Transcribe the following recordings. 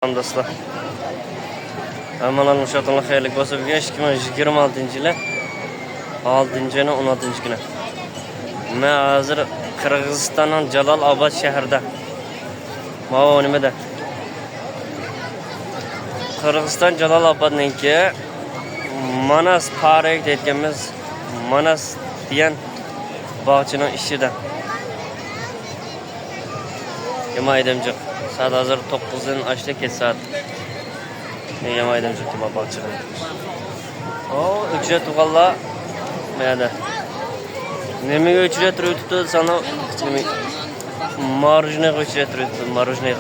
Dostlar. Amalan uşatınla hayırlı olsun. 2026 yılı 6. ayının 16. günü. Ben hazır Kırgızistan'ın Jalalabad şehirde. Mava önümde. Kırgızistan Jalalabad'nınki Manas Park deydiğimiz Manas diyen bağçının işçide. Yama edemcik. Saat hazır 9'un açtı ki saat. Yama edemcik yama bağçının. O ücret valla meyada. Nemi ücret rütüdü sana marjine ücret rütüdü marjine.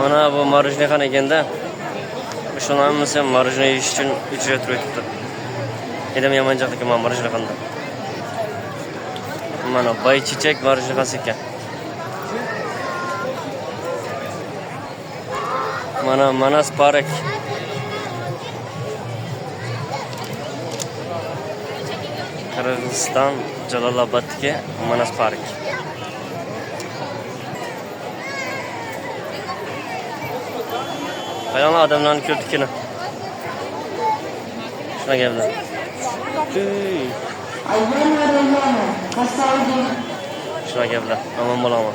Mana bu marjine kan ekende. Şuna mesela marjine iş için ücret rütüdü. Edem yamancaklık ama marjine kanda. Mana bay çiçek marjine kasıkken. Mana Manas Park. Kırgızistan Jalalabad'daki Manas Park. Bayan adamların kötükünü. Şuna geldi. Şuna geldi. Aman bulama.